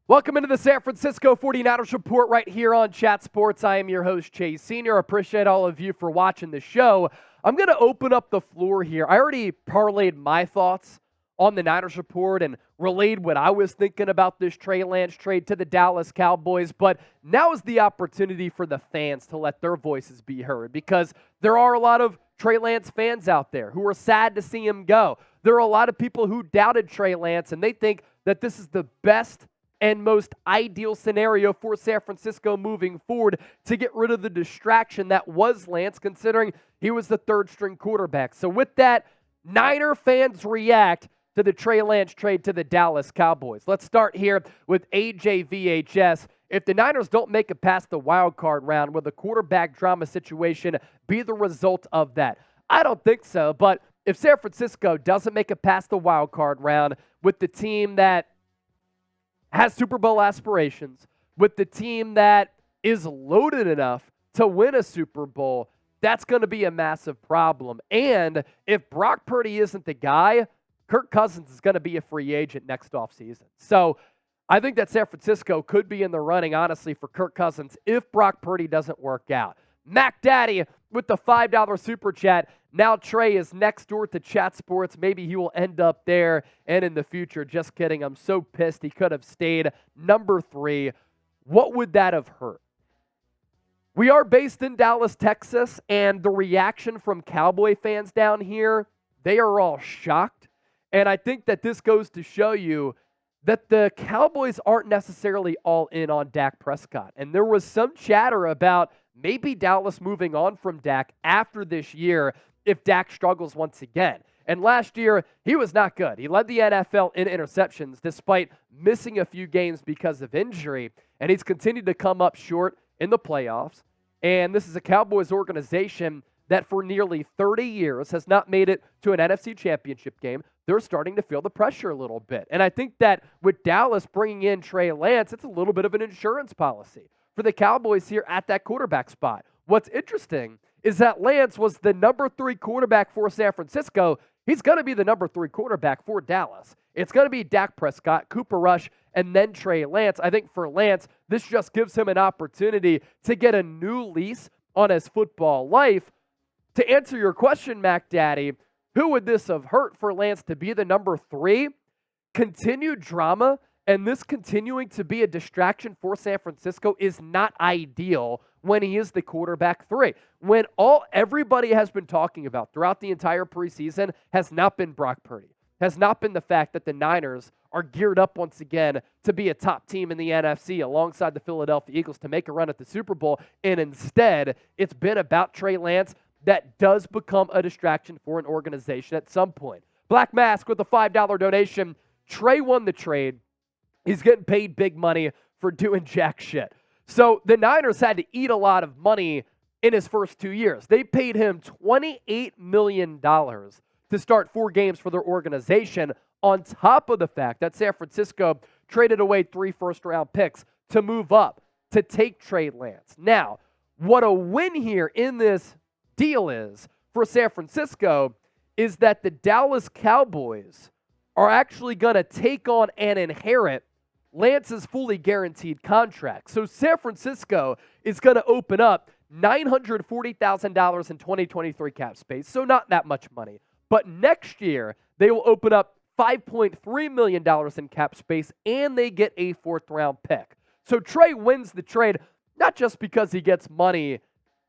Welcome into the San Francisco 49ers Report right here on Chat Sports. I am your host, Chase Sr. Appreciate all of you for watching the show. I'm going to open up the floor here. I already parlayed my thoughts on the Niners Report and relayed what I was thinking about this Trey Lance trade to the Dallas Cowboys, but now is the opportunity for the fans to let their voices be heard because there are a lot of Trey Lance fans out there who are sad to see him go. There are a lot of people who doubted Trey Lance, and they think that this is the best and most ideal scenario for San Francisco moving forward to get rid of the distraction that was Lance, considering he was the third-string quarterback. So with that, Niner fans react to the Trey Lance trade to the Dallas Cowboys. Let's start here with AJVHS. If the Niners don't make it past the wild card round, will the quarterback drama situation be the result of that? I don't think so, but if San Francisco doesn't make it past the wild card round with the team that has Super Bowl aspirations, with the team that is loaded enough to win a Super Bowl, that's going to be a massive problem. And if Brock Purdy isn't the guy, Kirk Cousins is going to be a free agent next offseason. So I think that San Francisco could be in the running, honestly, for Kirk Cousins if Brock Purdy doesn't work out. Mac Daddy with the $5 super chat. Now Trey is next door to Chat Sports. Maybe he will end up there and in the future. Just kidding. I'm so pissed he could have stayed. Number 3, what would that have hurt? We are based in Dallas, Texas, and the reaction from Cowboy fans down here, they are all shocked. And I think that this goes to show you that the Cowboys aren't necessarily all in on Dak Prescott. And there was some chatter about maybe Dallas moving on from Dak after this year if Dak struggles once again. And last year, he was not good. He led the NFL in interceptions despite missing a few games because of injury. And he's continued to come up short in the playoffs. And this is a Cowboys organization that for nearly 30 years has not made it to an NFC championship game. They're starting to feel the pressure a little bit. And I think that with Dallas bringing in Trey Lance, it's a little bit of an insurance policy for the Cowboys here at that quarterback spot. What's interesting is that Lance was the number 3 quarterback for San Francisco. He's going to be the number 3 quarterback for Dallas. It's going to be Dak Prescott, Cooper Rush, and then Trey Lance. I think for Lance, this just gives him an opportunity to get a new lease on his football life. To answer your question, Mac Daddy, who would this have hurt for Lance to be the number 3? Continued drama and this continuing to be a distraction for San Francisco is not ideal when he is the quarterback 3. When everybody has been talking about throughout the entire preseason has not been Brock Purdy, has not been the fact that the Niners are geared up once again to be a top team in the NFC alongside the Philadelphia Eagles to make a run at the Super Bowl, and instead it's been about Trey Lance. That does become a distraction for an organization at some point. Black Mask with a $5 donation. Trey won the trade. He's getting paid big money for doing jack shit. So the Niners had to eat a lot of money in his first 2 years. They paid him $28 million to start 4 games for their organization, on top of the fact that San Francisco traded away 3 first-round picks to move up to take Trey Lance. Now, what a win here in this deal is for San Francisco is that the Dallas Cowboys are actually going to take on and inherit Lance's fully guaranteed contract. So San Francisco is going to open up $940,000 in 2023 cap space, so not that much money. But next year, they will open up $5.3 million in cap space, and they get a 4th-round pick. So Trey wins the trade, not just because he gets money,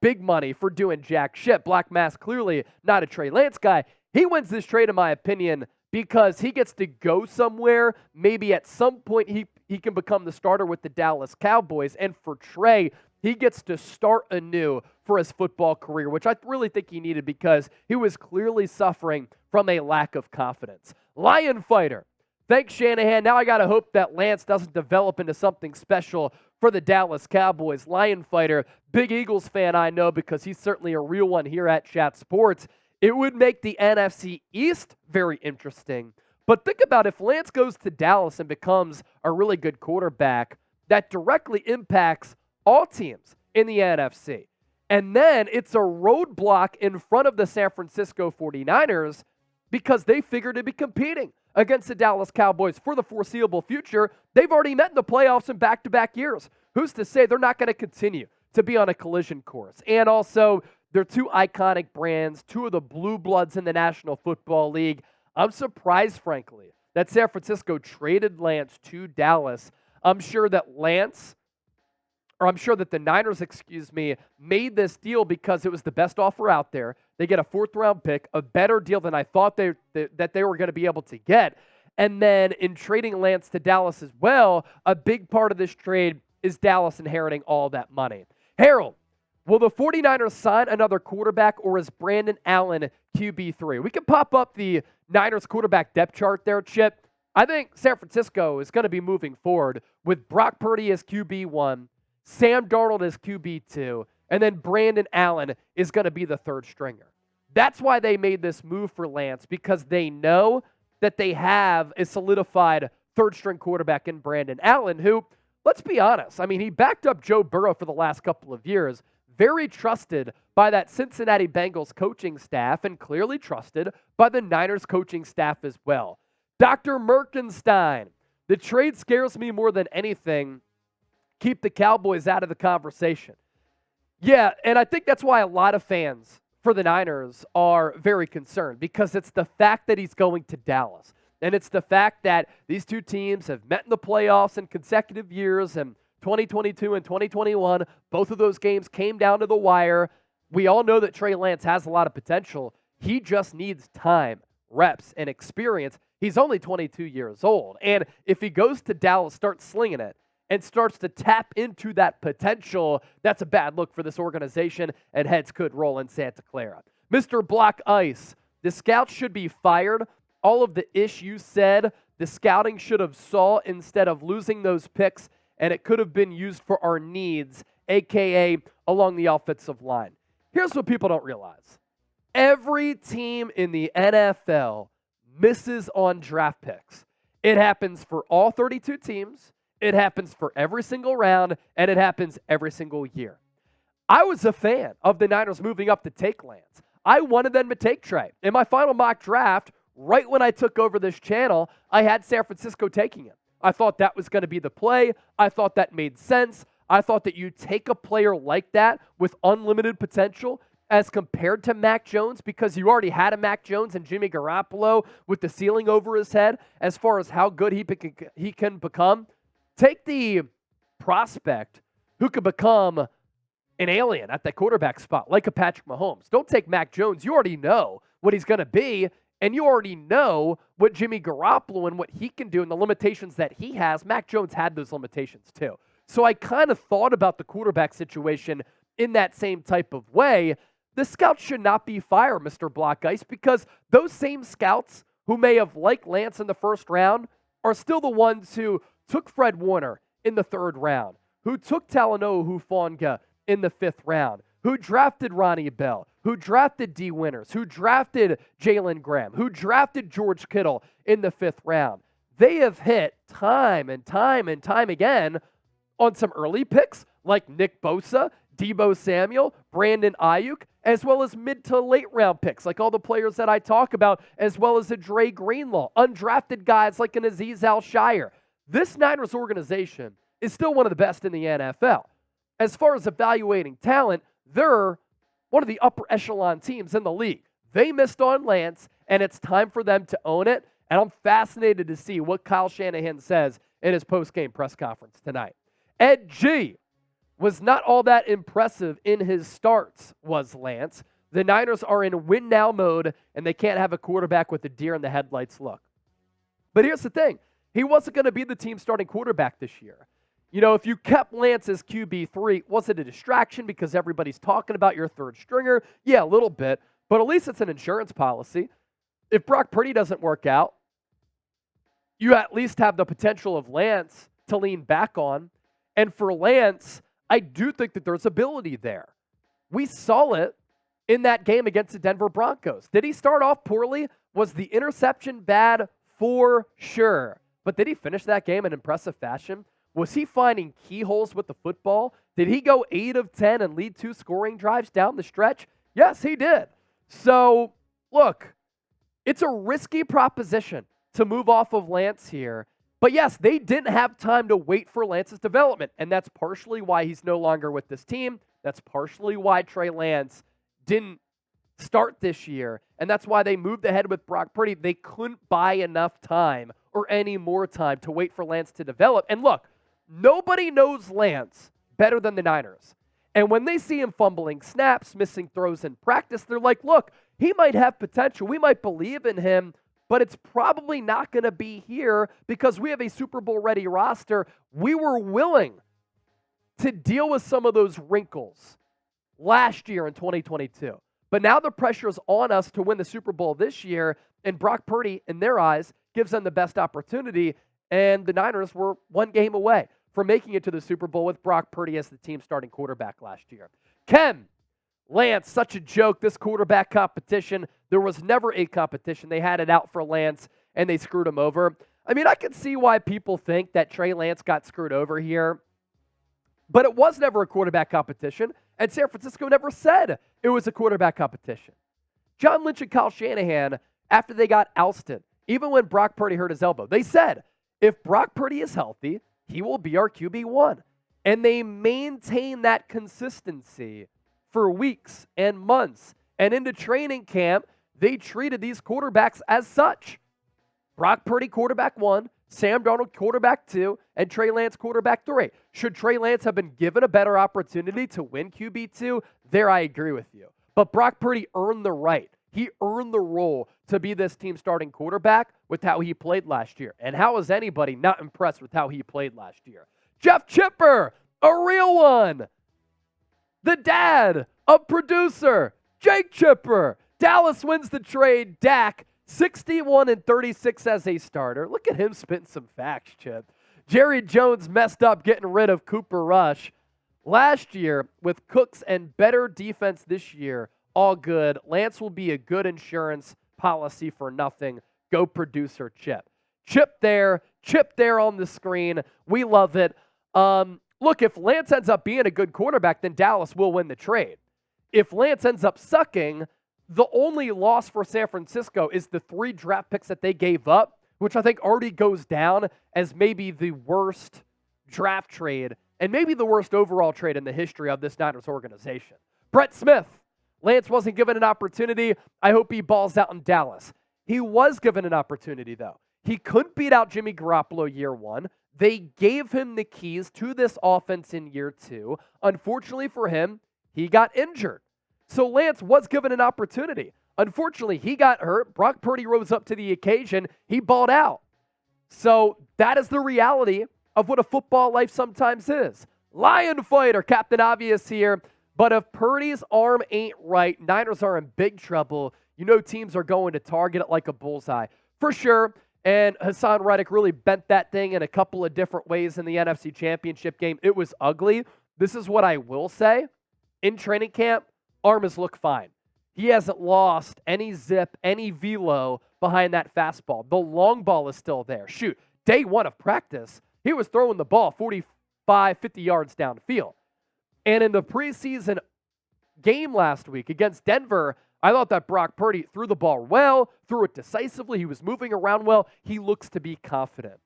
big money for doing jack shit. Black Mask clearly not a Trey Lance guy. He wins this trade, in my opinion, because he gets to go somewhere. Maybe at some point he can become the starter with the Dallas Cowboys. And for Trey, he gets to start anew for his football career, which I really think he needed because he was clearly suffering from a lack of confidence. Lion Fighter. Thanks, Shanahan. Now I got to hope that Lance doesn't develop into something special for the Dallas Cowboys. Lion Fighter, big Eagles fan I know because he's certainly a real one here at Chat Sports. It would make the NFC East very interesting. But think about if Lance goes to Dallas and becomes a really good quarterback, that directly impacts all teams in the NFC. And then it's a roadblock in front of the San Francisco 49ers because they figure to be competing against the Dallas Cowboys for the foreseeable future. They've already met in the playoffs in back-to-back years. Who's to say they're not going to continue to be on a collision course? And also, they're two iconic brands, two of the blue bloods in the National Football League. I'm surprised, frankly, that San Francisco traded Lance to Dallas. I'm sure that the Niners, made this deal because it was the best offer out there. They get a 4th-round pick, a better deal than I thought that they were going to be able to get. And then in trading Lance to Dallas as well, a big part of this trade is Dallas inheriting all that money. Harold, will the 49ers sign another quarterback, or is Brandon Allen QB3? We can pop up the Niners quarterback depth chart there, Chip. I think San Francisco is going to be moving forward with Brock Purdy as QB1, Sam Darnold as QB2, and then Brandon Allen is going to be the 3rd stringer. That's why they made this move for Lance, because they know that they have a solidified 3rd-string quarterback in Brandon Allen, who, let's be honest, he backed up Joe Burrow for the last couple of years, very trusted by that Cincinnati Bengals coaching staff and clearly trusted by the Niners coaching staff as well. Dr. Merkenstein, the trade scares me more than anything. Keep the Cowboys out of the conversation. Yeah, and I think that's why a lot of fans for the Niners are very concerned, because it's the fact that he's going to Dallas. And it's the fact that these two teams have met in the playoffs in consecutive years, and 2022 and 2021, both of those games came down to the wire. We all know that Trey Lance has a lot of potential. He just needs time, reps, and experience. He's only 22 years old. And if he goes to Dallas, starts slinging it, and starts to tap into that potential, that's a bad look for this organization, and heads could roll in Santa Clara. Mr. Block Ice, the scouts should be fired. All of the issues said, the scouting should have saw instead of losing those picks, and it could have been used for our needs, a.k.a. along the offensive line. Here's what people don't realize. Every team in the NFL misses on draft picks. It happens for all 32 teams. It happens for every single round, and it happens every single year. I was a fan of the Niners moving up to take Lance. I wanted them to take Trey. In my final mock draft, right when I took over this channel, I had San Francisco taking him. I thought that was going to be the play. I thought that made sense. I thought that you take a player like that with unlimited potential as compared to Mac Jones, because you already had a Mac Jones and Jimmy Garoppolo with the ceiling over his head as far as how good he can become. Take the prospect who could become an alien at that quarterback spot, like a Patrick Mahomes. Don't take Mac Jones. You already know what he's going to be, and you already know what Jimmy Garoppolo and what he can do and the limitations that he has. Mac Jones had those limitations too. So I kind of thought about the quarterback situation in that same type of way. The scouts should not be fired, Mr. Block Ice, because those same scouts who may have liked Lance in the 1st round are still the ones who took Fred Warner in the 3rd round, who took Talanoa Hufanga in the 5th round, who drafted Ronnie Bell, who drafted D. Winters, who drafted Jalen Graham, who drafted George Kittle in the 5th round. They have hit time and time and time again on some early picks like Nick Bosa, Deebo Samuel, Brandon Aiyuk, as well as mid to late round picks like all the players that I talk about, as well as a Dre Greenlaw, undrafted guys like an Azeez Al-Shire. This Niners organization is still one of the best in the NFL. As far as evaluating talent, they're one of the upper echelon teams in the league. They missed on Lance, and it's time for them to own it. And I'm fascinated to see what Kyle Shanahan says in his post-game press conference tonight. Ed G was not all that impressive in his starts, was Lance. The Niners are in win-now mode, and they can't have a quarterback with a deer-in-the-headlights look. But here's the thing. He wasn't going to be the team's starting quarterback this year. You know, if you kept Lance as QB3, was it a distraction because everybody's talking about your 3rd stringer? Yeah, a little bit, but at least it's an insurance policy. If Brock Purdy doesn't work out, you at least have the potential of Lance to lean back on. And for Lance, I do think that there's ability there. We saw it in that game against the Denver Broncos. Did he start off poorly? Was the interception bad? For sure. But did he finish that game in impressive fashion? Was he finding keyholes with the football? Did he go 8 of 10 and lead 2 scoring drives down the stretch? Yes, he did. So, look, it's a risky proposition to move off of Lance here. But yes, they didn't have time to wait for Lance's development, and that's partially why he's no longer with this team. That's partially why Trey Lance didn't start this year, and that's why they moved ahead with Brock Purdy. They couldn't buy enough time or any more time to wait for Lance to develop. And look, nobody knows Lance better than the Niners. And when they see him fumbling snaps, missing throws in practice, they're like, look, he might have potential. We might believe in him, but it's probably not going to be here because we have a Super Bowl ready roster. We were willing to deal with some of those wrinkles last year in 2022. But now the pressure is on us to win the Super Bowl this year, and Brock Purdy, in their eyes, gives them the best opportunity, and the Niners were one game away from making it to the Super Bowl with Brock Purdy as the team starting quarterback last year. Ken, Lance, such a joke, this quarterback competition. There was never a competition. They had it out for Lance, and they screwed him over. I mean, I can see why people think that Trey Lance got screwed over here, but it was never a quarterback competition, and San Francisco never said it was a quarterback competition. John Lynch and Kyle Shanahan, after they got ousted, even when Brock Purdy hurt his elbow, they said, if Brock Purdy is healthy, he will be our QB1. And they maintained that consistency for weeks and months. And into training camp, they treated these quarterbacks as such. Brock Purdy, quarterback 1, Sam Darnold, quarterback 2, and Trey Lance, quarterback 3. Should Trey Lance have been given a better opportunity to win QB2? There, I agree with you. But Brock Purdy earned the right. He earned the role to be this team starting quarterback with how he played last year. And how is anybody not impressed with how he played last year? Jeff Chipper, a real one. The dad of producer Jake Chipper. Dallas wins the trade. Dak, 61-36 as a starter. Look at him spitting some facts, Chip. Jerry Jones messed up getting rid of Cooper Rush last year with Cooks and better defense this year. All good. Lance will be a good insurance policy for nothing. Go producer Chip. Chip there on the screen. We love it. Look, if Lance ends up being a good quarterback, then Dallas will win the trade. If Lance ends up sucking, the only loss for San Francisco is the 3 draft picks that they gave up, which I think already goes down as maybe the worst draft trade and maybe the worst overall trade in the history of this Niners organization. Brett Smith. Lance wasn't given an opportunity. I hope he balls out in Dallas. He was given an opportunity, though. He couldn't beat out Jimmy Garoppolo year 1. They gave him the keys to this offense in year 2. Unfortunately for him, he got injured. So Lance was given an opportunity. Unfortunately, he got hurt. Brock Purdy rose up to the occasion. He balled out. So that is the reality of what a football life sometimes is. Lion fighter, Captain Obvious here. But if Purdy's arm ain't right, Niners are in big trouble. You know teams are going to target it like a bullseye. For sure. And Hassan Reddick really bent that thing in a couple of different ways in the NFC Championship game. It was ugly. This is what I will say. In training camp, arm has looked fine. He hasn't lost any zip, any velo behind that fastball. The long ball is still there. Shoot, day 1 of practice, he was throwing the ball 45, 50 yards downfield. And in the preseason game last week against Denver, I thought that Brock Purdy threw the ball well, threw it decisively. He was moving around well. He looks to be confident.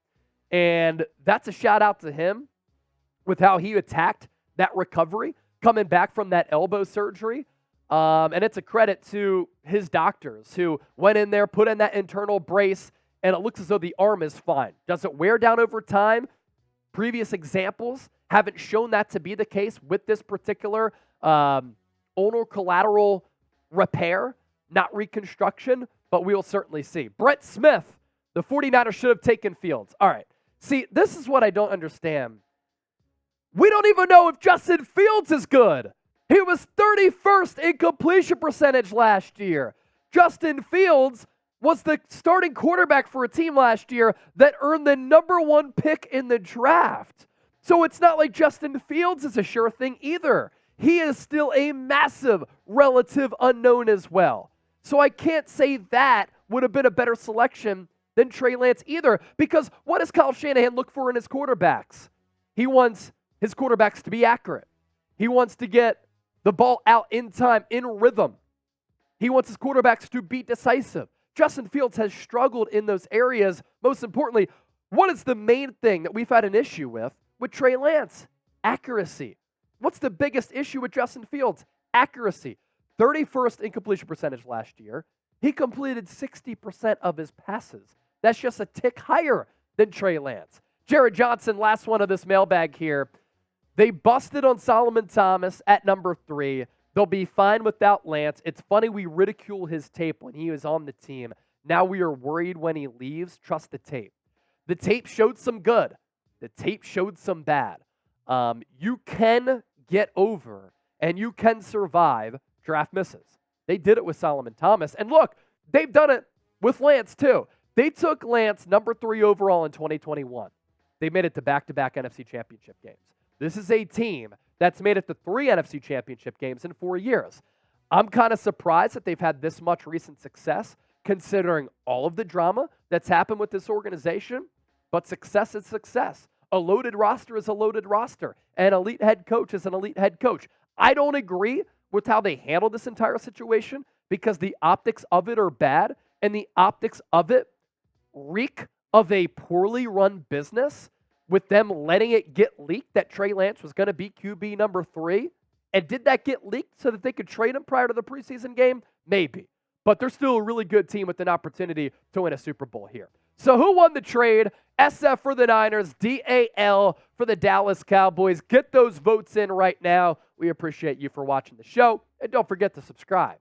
And that's a shout out to him with how he attacked that recovery, coming back from that elbow surgery. And it's a credit to his doctors who went in there, put in that internal brace, and it looks as though the arm is fine. Does it wear down over time? Previous examples haven't shown that to be the case with this particular ulnar collateral repair, not reconstruction, but we'll certainly see. Brett Smith, the 49ers should have taken Fields. All right. See, this is what I don't understand. We don't even know if Justin Fields is good. He was 31st in completion percentage last year. Justin Fields was the starting quarterback for a team last year that earned the #1 pick in the draft. So it's not like Justin Fields is a sure thing either. He is still a massive relative unknown as well. So I can't say that would have been a better selection than Trey Lance either, because what does Kyle Shanahan look for in his quarterbacks? He wants his quarterbacks to be accurate. He wants to get the ball out in time, in rhythm. He wants his quarterbacks to be decisive. Justin Fields has struggled in those areas. Most importantly, what is the main thing that we've had an issue with Trey Lance? Accuracy. What's the biggest issue with Justin Fields? Accuracy. 31st in completion percentage last year. He completed 60% of his passes. That's just a tick higher than Trey Lance. Jared Johnson, last one of this mailbag here. They busted on Solomon Thomas at number 3. They'll be fine without Lance. It's funny we ridicule his tape when he was on the team. Now we are worried when he leaves. Trust the tape. The tape showed some good. The tape showed some bad. You can get over and you can survive draft misses. They did it with Solomon Thomas. And look, they've done it with Lance too. They took Lance number 3 overall in 2021. They made it to back-to-back NFC Championship games. This is a team that's made it to 3 NFC Championship games in 4 years. I'm kind of surprised that they've had this much recent success, considering all of the drama that's happened with this organization. But success is success. A loaded roster is a loaded roster. An elite head coach is an elite head coach. I don't agree with how they handle this entire situation because the optics of it are bad, and the optics of it reek of a poorly run business with them letting it get leaked that Trey Lance was going to be QB number 3. And did that get leaked so that they could trade him prior to the preseason game? Maybe. But they're still a really good team with an opportunity to win a Super Bowl here. So who won the trade? SF for the Niners, DAL for the Dallas Cowboys. Get those votes in right now. We appreciate you for watching the show. And don't forget to subscribe.